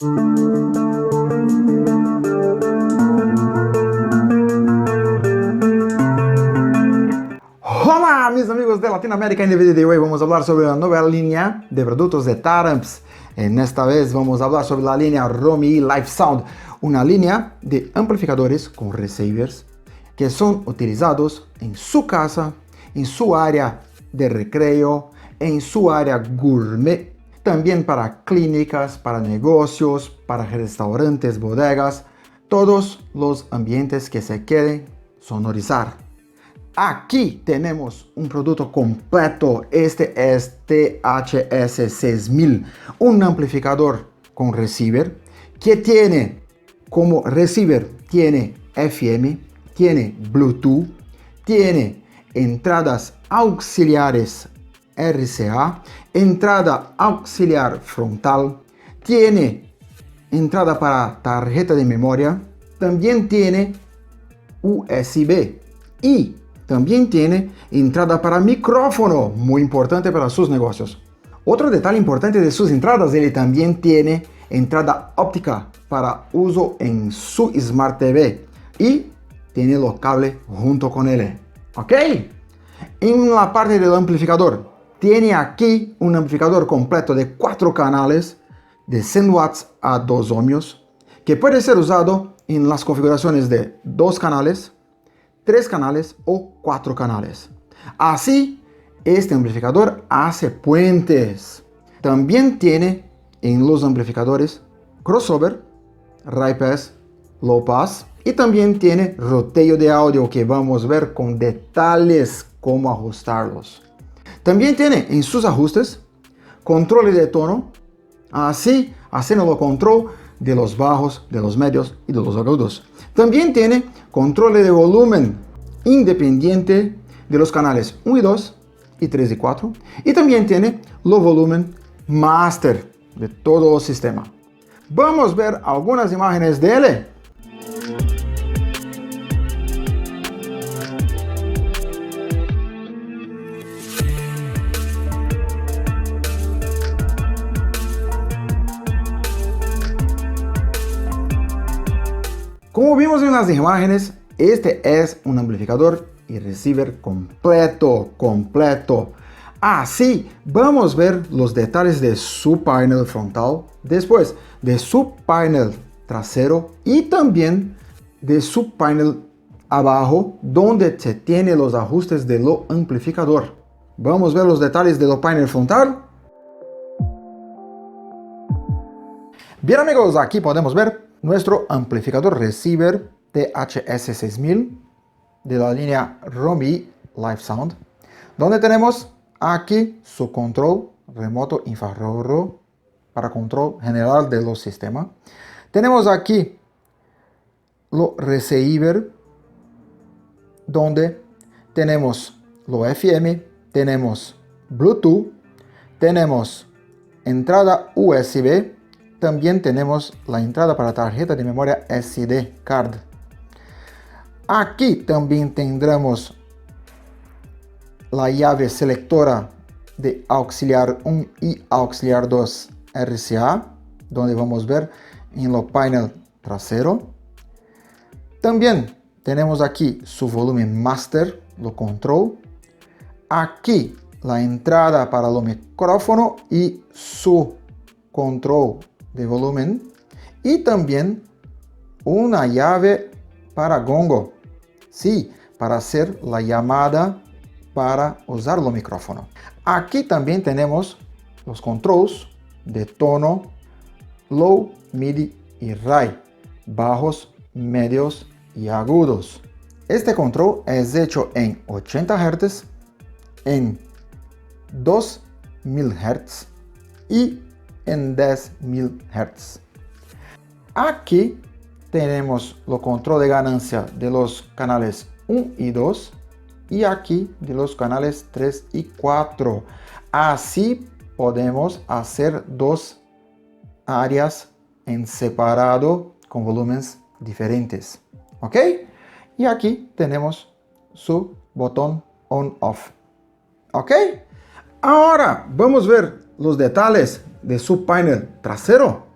Olá, mis amigos de Latinoamérica. En el video de hoy vamos a hablar sobre la nueva línea de productos de Taramps. En esta vez vamos a hablar sobre la línea Romi Live Sound, una línea de amplificadores con receivers que son utilizados en su casa, en su área de recreo, en su área gourmet, también para clínicas, para negocios, para restaurantes, bodegas, todos los ambientes que se quieren sonorizar. Aquí tenemos un producto completo. Este es THS6000, un amplificador con receiver que tiene como receiver, tiene FM, tiene Bluetooth, tiene entradas auxiliares RCA, entrada auxiliar frontal, tiene entrada para tarjeta de memoria, también tiene USB y también tiene entrada para micrófono, muy importante para sus negocios. Otro detalle importante de sus entradas, él también tiene entrada óptica para uso en su Smart TV y tiene los cables junto con él. ¿Ok? En la parte del amplificador, tiene aquí un amplificador completo de 4 canales de 100 watts a 2 ohmios que puede ser usado en las configuraciones de 2 canales, 3 canales o 4 canales. Así, este amplificador hace puentes. También tiene en los amplificadores crossover, high pass, low pass y también tiene roteo de audio que vamos a ver con detalles cómo ajustarlos. También tiene en sus ajustes control de tono, así haciendo control de los bajos, de los medios y de los agudos. También tiene control de volumen independiente de los canales 1 y 2 y 3 y 4. Y también tiene los volumen master de todo el sistema. Vamos a ver algunas imágenes de él. Como vimos en las imágenes, este es un amplificador y receiver completo. Así, vamos a ver los detalles de su panel frontal, después de su panel trasero y también de su panel abajo, donde se tiene los ajustes de lo amplificador. Vamos a ver los detalles de lo panel frontal. Bien amigos, aquí podemos ver nuestro amplificador receiver THS6000 de la línea Romi Live Sound, donde tenemos aquí su control remoto infrarrojo para control general de los sistemas. Tenemos aquí los receiver, donde tenemos lo FM, tenemos Bluetooth, tenemos entrada USB. También tenemos la entrada para tarjeta de memoria SD card. Aquí también tendremos la llave selectora de auxiliar 1 y auxiliar 2 RCA, donde vamos a ver en lo panel trasero. También tenemos aquí su volumen master, lo control. Aquí la entrada para el micrófono y su control de volumen y también una llave para gongo, sí, para hacer la llamada para usar el micrófono. Aquí también tenemos los controls de tono, low, midi y high, bajos, medios y agudos. Este control es hecho en 80 Hz, en 2000 Hz y en 10.000 Hz. Aquí tenemos el control de ganancia de los canales 1 y 2 y aquí de los canales 3 y 4. Así podemos hacer 2 áreas en separado con volúmenes diferentes. ¿Ok? Y aquí tenemos su botón on-off. ¿Ok? Ahora vamos a ver los detalles de su panel trasero.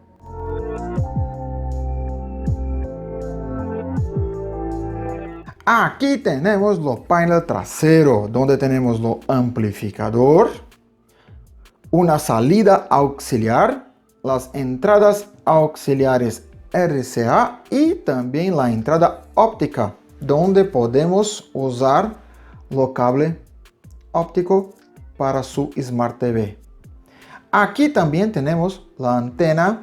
Aquí tenemos lo panel trasero, donde tenemos lo amplificador, una salida auxiliar, las entradas auxiliares RCA y también la entrada óptica, donde podemos usar lo cable óptico para su Smart TV. Aquí también tenemos la antena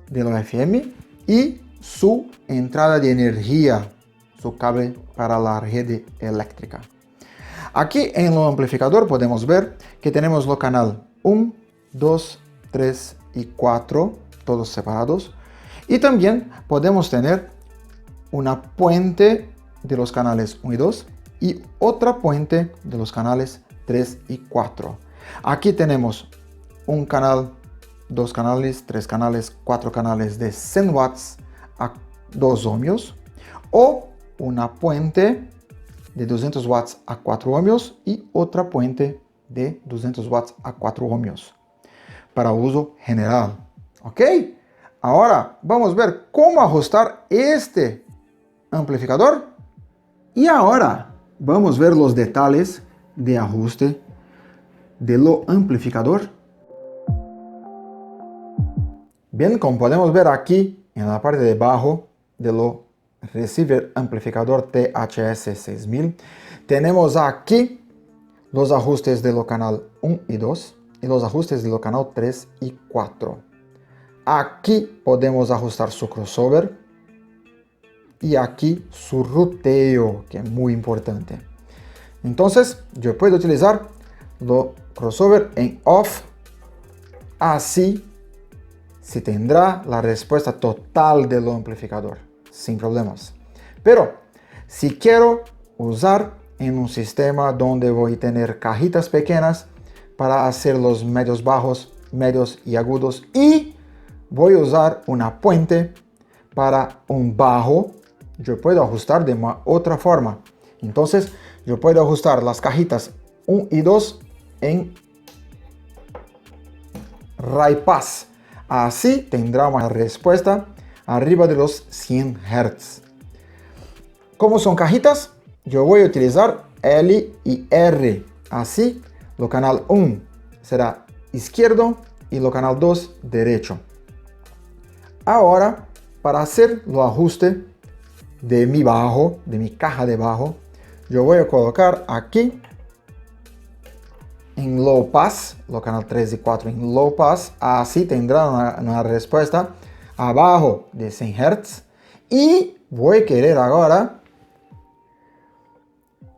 de los FM y su entrada de energía, su cable para la red eléctrica. Aquí en el amplificador podemos ver que tenemos los canal 1, 2, 3 y 4, todos separados. Y también podemos tener una puente de los canales 1 y 2 y otra puente de los canales 3 y 4. Aquí tenemos un canal, 2 canales, 3 canales, 4 canales de 100 watts a 2 ohmios o una puente de 200 watts a 4 ohmios y otra puente de 200 watts a 4 ohmios para uso general. ¿Ok? Ahora vamos a ver cómo ajustar este amplificador. Y ahora vamos a ver los detalles de ajuste de lo amplificador. Bien, como podemos ver aquí en la parte de abajo de lo receiver amplificador THS6000, tenemos aquí los ajustes de lo canal 1 y 2 y los ajustes de lo canal 3 y 4. Aquí podemos ajustar su crossover y aquí su ruteo, que es muy importante. Entonces yo puedo utilizar lo crossover en off, así se tendrá la respuesta total del amplificador sin problemas. Pero si quiero usar en un sistema donde voy a tener cajitas pequeñas para hacer los medios bajos, medios y agudos, y voy a usar una puente para un bajo, yo puedo ajustar de otra forma. Entonces yo puedo ajustar las cajitas 1 y 2 en Ray Pass. Así tendrá una respuesta arriba de los 100 Hz. Como son cajitas, yo voy a utilizar L y R. Así, lo canal 1 será izquierdo y lo canal 2 derecho. Ahora, para hacer lo ajuste de mi bajo, de mi caja de bajo, yo voy a colocar aquí en Low Pass, lo canal 3 y 4 en Low Pass. Así tendrá una respuesta abajo de 100 Hz. Y voy a querer ahora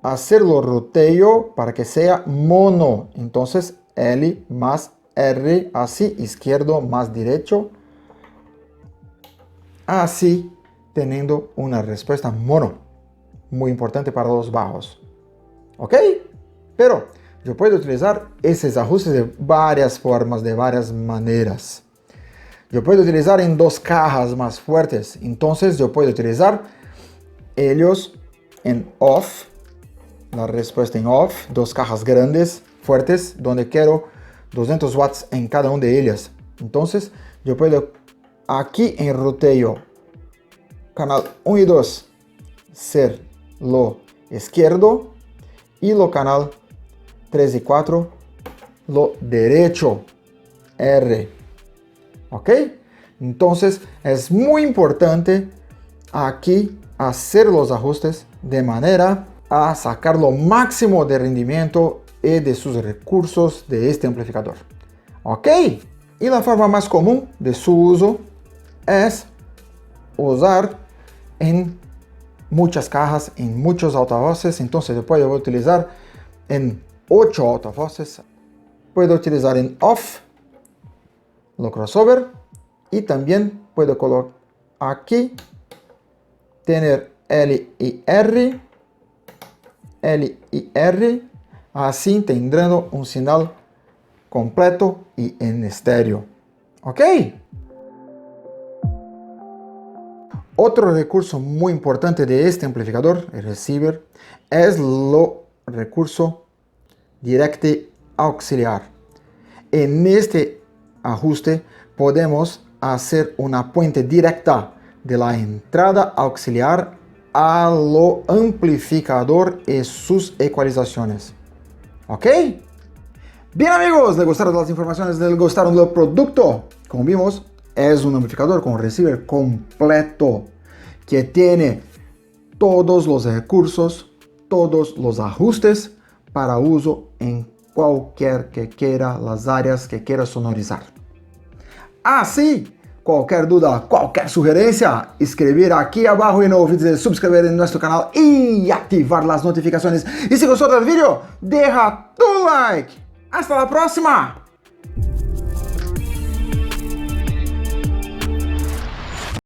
hacerlo ruteo para que sea mono. Entonces L más R, así, izquierdo más derecho. Así, teniendo una respuesta mono. Muy importante para los bajos. ¿Ok? Pero yo puedo utilizar esos ajustes de varias formas, de varias maneras. Yo puedo utilizar en 2 cajas más fuertes. Entonces yo puedo utilizar ellos en off. La respuesta en off. 2 cajas grandes, fuertes, donde quiero 200 watts en cada una de ellas. Entonces yo puedo aquí en ruteo canal 1 y 2 ser lo izquierdo y lo canal 3 y 4 lo derecho, R. ¿Ok? Entonces es muy importante aquí hacer los ajustes de manera a sacar lo máximo de rendimiento y de sus recursos de este amplificador. ¿Ok? Y la forma más común de su uso es usar en muchas cajas, en muchos altavoces. Entonces yo puedo utilizar en 8 altavoces. Puedo utilizar en off lo crossover y también puedo colocar aquí, tener L y R, L y R, así tendrán un señal completo y en estéreo. ¿Ok? Otro recurso muy importante de este amplificador, el receiver, es lo recurso directo auxiliar. En este ajuste podemos hacer una puente directa de la entrada auxiliar a lo amplificador y sus ecualizaciones. ¿Ok? Bien amigos, ¿les gustaron las informaciones? ¿Les gustaron del producto? Como vimos, es un amplificador con receiver completo que tiene todos los recursos, todos los ajustes para uso en cualquier que quiera, las áreas que quiera sonorizar. Así, cualquier duda, cualquier sugerencia, escribir aquí abajo y no olvides de suscribir en nuestro canal y activar las notificaciones. Y si gustó del video, deja tu like. Hasta la próxima.